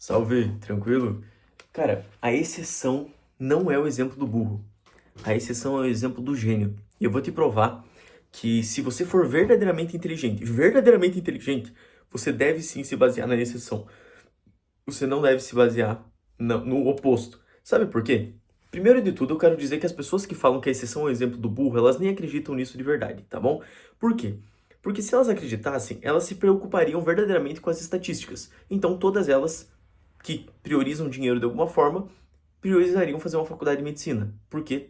Salve, tranquilo? Cara, a exceção não é o exemplo do burro. A exceção é o exemplo do gênio. E eu vou te provar que se você for verdadeiramente inteligente, você deve sim se basear na exceção. Você não deve se basear no oposto. Sabe por quê? Primeiro de tudo, eu quero dizer que as pessoas que falam que a exceção é o exemplo do burro, elas nem acreditam nisso de verdade, tá bom? Por quê? Porque se elas acreditassem, elas se preocupariam verdadeiramente com as estatísticas. Então, todas elas que priorizam dinheiro de alguma forma, priorizariam fazer uma faculdade de medicina. Porque,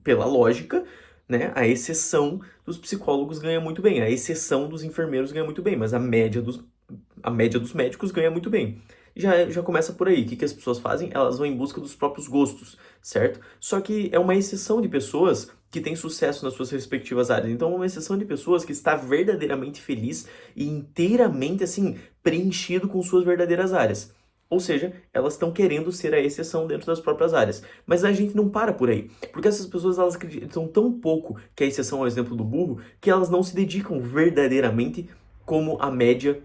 pela lógica, né, a exceção dos psicólogos ganha muito bem, a exceção dos enfermeiros ganha muito bem, mas a média dos médicos ganha muito bem. Já começa por aí. O que as pessoas fazem? Elas vão em busca dos próprios gostos, certo? Só que é uma exceção de pessoas que têm sucesso nas suas respectivas áreas. Então, é uma exceção de pessoas que está verdadeiramente feliz e inteiramente, assim, preenchido com suas verdadeiras áreas. Ou seja, elas estão querendo ser a exceção dentro das próprias áreas. Mas a gente não para por aí. Porque essas pessoas, elas acreditam tão pouco que a exceção é o exemplo do burro, que elas não se dedicam verdadeiramente como a média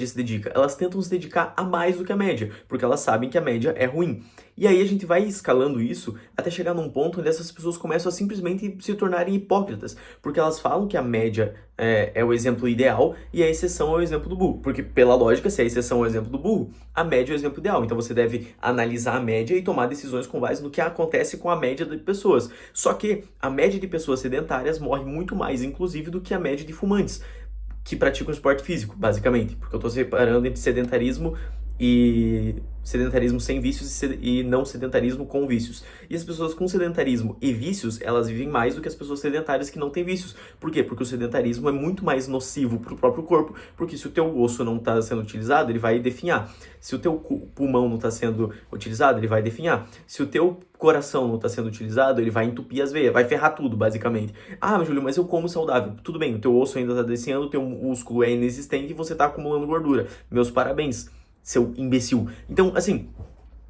se dedica. Elas tentam se dedicar a mais do que a média, porque elas sabem que a média é ruim. E aí a gente vai escalando isso até chegar num ponto onde essas pessoas começam a simplesmente se tornarem hipócritas, porque elas falam que a média é o exemplo ideal e a exceção é o exemplo do burro. Porque, pela lógica, se a exceção é o exemplo do burro, a média é o exemplo ideal. Então você deve analisar a média e tomar decisões com base no que acontece com a média de pessoas. Só que a média de pessoas sedentárias morre muito mais, inclusive, do que a média de fumantes que praticam esporte físico, basicamente. Porque eu tô separando entre sedentarismo sem vícios e não sedentarismo com vícios. E as pessoas com sedentarismo e vícios, elas vivem mais do que as pessoas sedentárias que não têm vícios. Por quê? Porque o sedentarismo é muito mais nocivo pro próprio corpo, porque se o teu osso não tá sendo utilizado, ele vai definhar. Se o teu pulmão não tá sendo utilizado, ele vai definhar. Se o teu coração não está sendo utilizado, ele vai entupir as veias, vai ferrar tudo, basicamente. Ah, Júlio, mas eu como saudável. Tudo bem, o teu osso ainda está descendo, o teu músculo é inexistente e você está acumulando gordura. Meus parabéns, seu imbecil. Então, assim,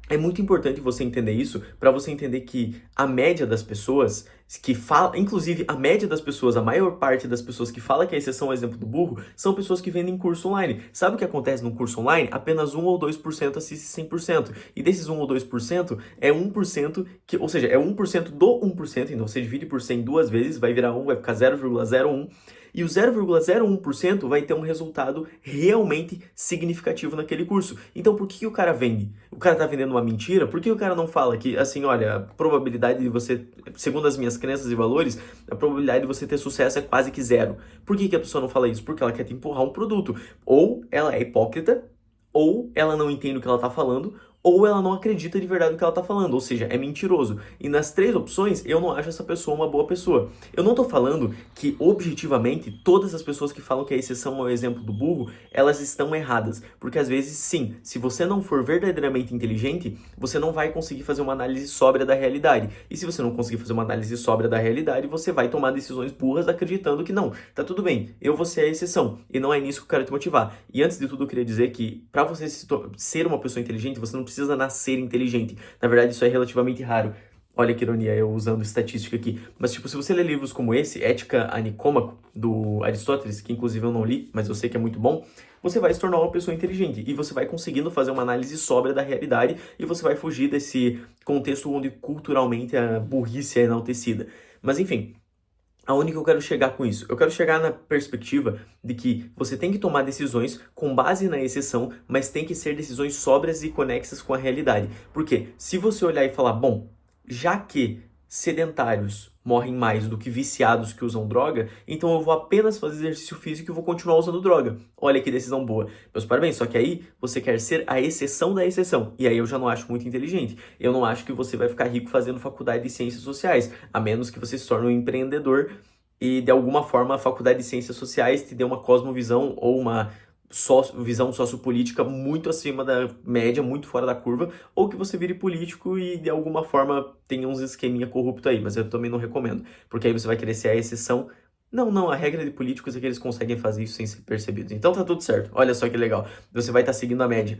é muito importante você entender isso para você entender que a média das pessoas que fala, inclusive a média das pessoas, a maior parte das pessoas que fala que a exceção é o exemplo do burro, são pessoas que vendem curso online. Sabe o que acontece no curso online? Apenas 1 ou 2% assiste 100%. E desses 1 ou 2% é 1% que, ou seja, é 1% do 1%, então você divide por 100 duas vezes, vai virar 1, vai ficar 0,01. E o 0,01% vai ter um resultado realmente significativo naquele curso. Então, por que o cara vende? O cara tá vendendo uma mentira? Por que o cara não fala que, assim, olha, a probabilidade de você, segundo as minhas crenças e valores, a probabilidade de você ter sucesso é quase que zero. Por que a pessoa não fala isso? Porque ela quer te empurrar um produto. Ou ela é hipócrita, ou ela não entende o que ela tá falando, ou ela não acredita de verdade no que ela tá falando, ou seja, é mentiroso. E nas três opções, eu não acho essa pessoa uma boa pessoa. Eu não tô falando que, objetivamente, todas as pessoas que falam que a exceção é o exemplo do burro, elas estão erradas. Porque às vezes, sim, se você não for verdadeiramente inteligente, você não vai conseguir fazer uma análise sóbria da realidade. E se você não conseguir fazer uma análise sóbria da realidade, você vai tomar decisões burras acreditando que não, tá tudo bem, eu vou ser a exceção. E não é nisso que eu quero te motivar. E antes de tudo, eu queria dizer que, pra você ser uma pessoa inteligente, você não precisa nascer inteligente. Na verdade, isso é relativamente raro. Olha que ironia, eu usando estatística aqui. Mas, tipo, se você ler livros como esse, Ética a Nicômaco, do Aristóteles, que inclusive eu não li, mas eu sei que é muito bom, você vai se tornar uma pessoa inteligente. E você vai conseguindo fazer uma análise sóbria da realidade e você vai fugir desse contexto onde culturalmente a burrice é enaltecida. Mas, enfim, aonde que eu quero chegar com isso? Eu quero chegar na perspectiva de que você tem que tomar decisões com base na exceção, mas tem que ser decisões sóbrias e conexas com a realidade. Porque se você olhar e falar, bom, já que sedentários morrem mais do que viciados que usam droga, então eu vou apenas fazer exercício físico e vou continuar usando droga. Olha que decisão boa. Meus parabéns, só que aí você quer ser a exceção da exceção. E aí eu já não acho muito inteligente. Eu não acho que você vai ficar rico fazendo faculdade de ciências sociais, a menos que você se torne um empreendedor e de alguma forma a faculdade de ciências sociais te dê uma cosmovisão ou uma visão sociopolítica muito acima da média, muito fora da curva, ou que você vire político e de alguma forma tenha uns esqueminha corrupto aí, mas eu também não recomendo, porque aí você vai querer ser a exceção. Não, não, a regra de políticos é que eles conseguem fazer isso sem ser percebidos. Então tá tudo certo. Olha só que legal. Você vai estar seguindo a média.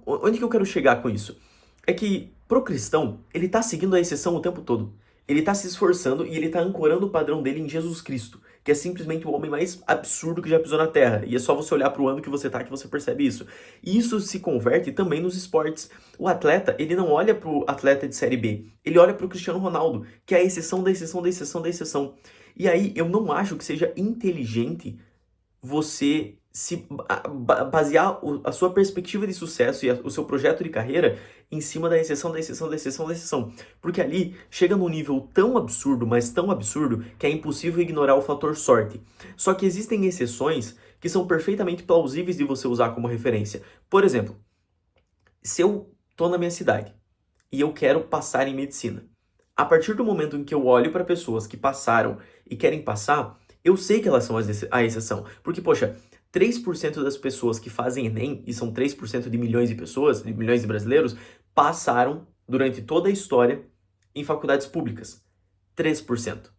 Onde que eu quero chegar com isso? É que pro cristão, ele tá seguindo a exceção o tempo todo. Ele tá se esforçando e ele tá ancorando o padrão dele em Jesus Cristo. que é simplesmente o homem mais absurdo que já pisou na Terra. E é só você olhar pro ano que você tá que você percebe isso. E isso se converte também nos esportes. O atleta, ele não olha pro atleta de Série B, ele olha pro Cristiano Ronaldo, que é a exceção da exceção da exceção da exceção. E aí, eu não acho que seja inteligente você se basear a sua perspectiva de sucesso e o seu projeto de carreira em cima da exceção, da exceção, da exceção, da exceção. Porque ali chega num nível tão absurdo, mas tão absurdo, que é impossível ignorar o fator sorte. Só que existem exceções que são perfeitamente plausíveis de você usar como referência. Por exemplo, se eu tô na minha cidade e eu quero passar em medicina, a partir do momento em que eu olho para pessoas que passaram e querem passar, eu sei que elas são a exceção. Porque, poxa, 3% das pessoas que fazem Enem, e são 3% de milhões de pessoas, de milhões de brasileiros, passaram durante toda a história em faculdades públicas. 3%.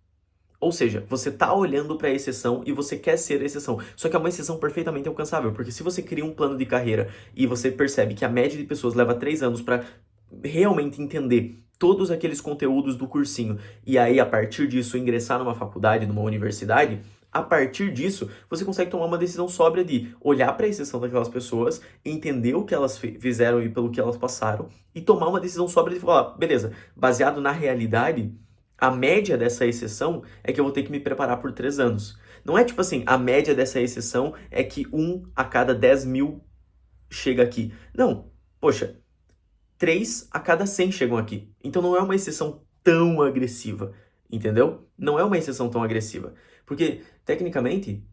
Ou seja, você tá olhando para a exceção e você quer ser a exceção. Só que é uma exceção perfeitamente alcançável, porque se você cria um plano de carreira e você percebe que a média de pessoas leva 3 anos para realmente entender todos aqueles conteúdos do cursinho e aí a partir disso ingressar numa faculdade, numa universidade, a partir disso você consegue tomar uma decisão sóbria de olhar para a exceção daquelas pessoas, entender o que elas fizeram e pelo que elas passaram e tomar uma decisão sóbria de falar, beleza, baseado na realidade, a média dessa exceção é que eu vou ter que me preparar por 3 anos. Não é tipo assim, a média dessa exceção é que 1 a cada 10 mil chega aqui. Não, poxa, 3 a cada 100 chegam aqui. Então não é uma exceção tão agressiva, entendeu? Não é uma exceção tão agressiva. Porque, tecnicamente,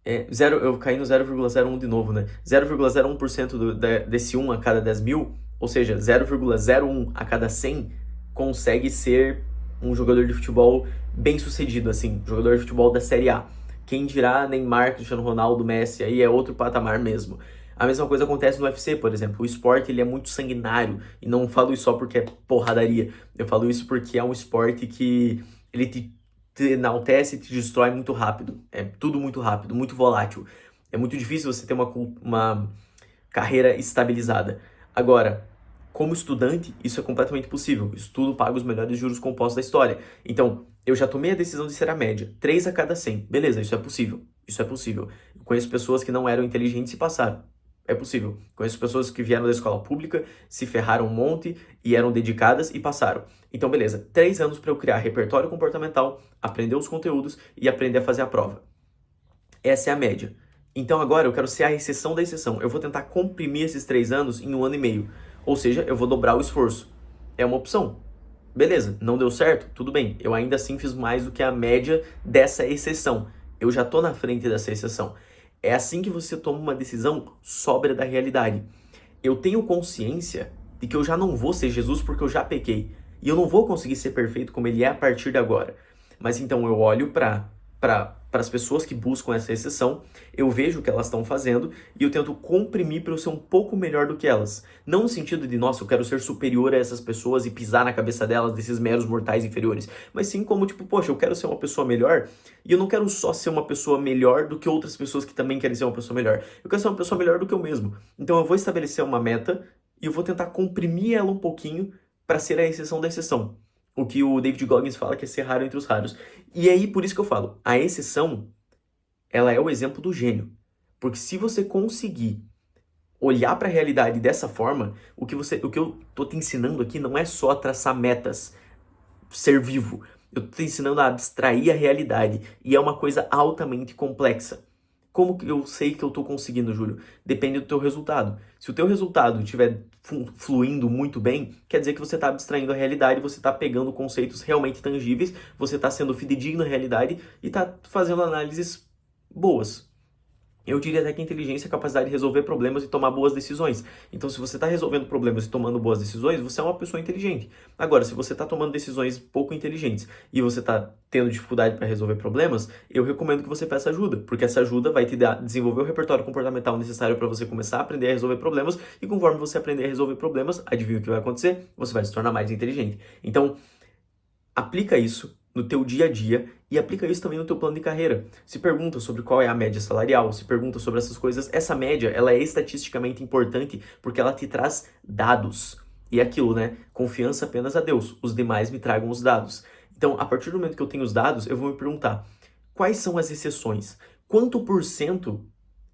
eu caí no 0,01 de novo, né? 0,01% desse 1 a cada 10 mil, ou seja, 0,01 a cada 100, consegue ser um jogador de futebol bem sucedido, assim, jogador de futebol da Série A. Quem dirá Neymar, Cristiano Ronaldo, Messi, aí é outro patamar mesmo. A mesma coisa acontece no UFC, por exemplo. O esporte, ele é muito sanguinário. E não falo isso só porque é porradaria. Eu falo isso porque é um esporte que ele te enaltece e te destrói muito rápido. É tudo muito rápido, muito volátil. É muito difícil você ter uma carreira estabilizada. Agora, como estudante, isso é completamente possível. Estudo paga os melhores juros compostos da história. Então, eu já tomei a decisão de ser a média. 3 a cada 100. Beleza, isso é possível. Isso é possível. Eu conheço pessoas que não eram inteligentes e passaram. É possível. Conheço pessoas que vieram da escola pública, se ferraram um monte e eram dedicadas e passaram. Então, beleza. 3 anos para eu criar repertório comportamental, aprender os conteúdos e aprender a fazer a prova. Essa é a média. Então, agora eu quero ser a exceção da exceção. Eu vou tentar comprimir esses 3 anos em 1 ano e meio. Ou seja, eu vou dobrar o esforço. É uma opção. Beleza, não deu certo? Tudo bem. Eu ainda assim fiz mais do que a média dessa exceção. Eu já tô na frente dessa exceção. É assim que você toma uma decisão sóbria da realidade. Eu tenho consciência de que eu já não vou ser Jesus porque eu já pequei. E eu não vou conseguir ser perfeito como ele é a partir de agora. Mas então eu olho para as pessoas que buscam essa exceção, eu vejo o que elas estão fazendo e eu tento comprimir para eu ser um pouco melhor do que elas. Não no sentido de, nossa, eu quero ser superior a essas pessoas e pisar na cabeça delas, desses meros mortais inferiores. Mas sim como, tipo, poxa, eu quero ser uma pessoa melhor e eu não quero só ser uma pessoa melhor do que outras pessoas que também querem ser uma pessoa melhor. Eu quero ser uma pessoa melhor do que eu mesmo. Então eu vou estabelecer uma meta e eu vou tentar comprimir ela um pouquinho para ser a exceção da exceção. O que o David Goggins fala que é ser raro entre os raros. E aí, por isso que eu falo, a exceção, ela é o exemplo do gênio. Porque se você conseguir olhar para a realidade dessa forma, o que eu tô te ensinando aqui não é só traçar metas, ser vivo. Eu tô te ensinando a abstrair a realidade. E é uma coisa altamente complexa. Como que eu sei que eu tô conseguindo, Júlio? Depende do teu resultado. Se o teu resultado estiver fluindo muito bem, quer dizer que você está abstraindo a realidade, você está pegando conceitos realmente tangíveis, você está sendo fidedigno à realidade e está fazendo análises boas. Eu diria até que inteligência é a capacidade de resolver problemas e tomar boas decisões. Então, se você está resolvendo problemas e tomando boas decisões, você é uma pessoa inteligente. Agora, se você está tomando decisões pouco inteligentes e você está tendo dificuldade para resolver problemas, eu recomendo que você peça ajuda, porque essa ajuda vai te desenvolver o repertório comportamental necessário para você começar a aprender a resolver problemas e conforme você aprender a resolver problemas, adivinha o que vai acontecer? Você vai se tornar mais inteligente. Então, aplica isso no teu dia a dia e aplica isso também no teu plano de carreira. Se pergunta sobre qual é a média salarial, se pergunta sobre essas coisas. Essa média, ela é estatisticamente importante porque ela te traz dados. E é aquilo, né? Confiança apenas a Deus. Os demais me tragam os dados. Então, a partir do momento que eu tenho os dados, eu vou me perguntar, quais são as exceções? Quanto por cento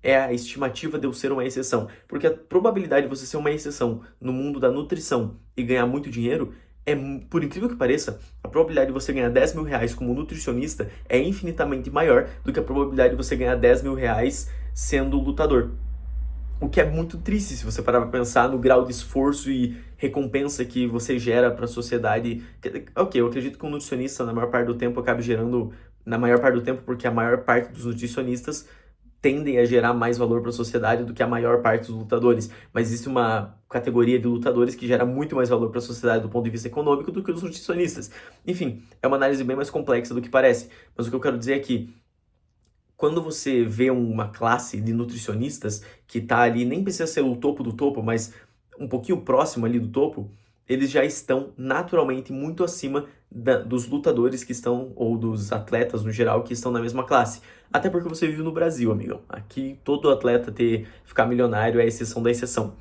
é a estimativa de eu ser uma exceção? Porque a probabilidade de você ser uma exceção no mundo da nutrição e ganhar muito dinheiro é, por incrível que pareça, a probabilidade de você ganhar 10 mil reais como nutricionista é infinitamente maior do que a probabilidade de você ganhar 10 mil reais sendo lutador. O que é muito triste se você parar pra pensar no grau de esforço e recompensa que você gera para a sociedade. Ok, eu acredito que um nutricionista, na maior parte do tempo, acabe gerando, na maior parte do tempo, porque a maior parte dos nutricionistas tendem a gerar mais valor para a sociedade do que a maior parte dos lutadores. Mas existe uma categoria de lutadores que gera muito mais valor para a sociedade do ponto de vista econômico do que os nutricionistas. Enfim, é uma análise bem mais complexa do que parece. Mas o que eu quero dizer é que quando você vê uma classe de nutricionistas que está ali, nem precisa ser o topo do topo, mas um pouquinho próximo ali do topo, eles já estão naturalmente muito acima dos lutadores que estão, ou dos atletas no geral, que estão na mesma classe. Até porque você vive no Brasil, amigão. Aqui todo atleta ficar milionário é a exceção da exceção.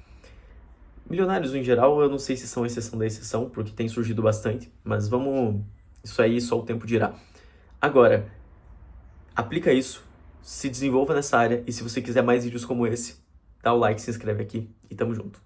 Milionários em geral, eu não sei se são exceção da exceção, porque tem surgido bastante, mas vamos. Isso aí só o tempo dirá. Agora, aplica isso, se desenvolva nessa área, e se você quiser mais vídeos como esse, dá o like, se inscreve aqui e tamo junto.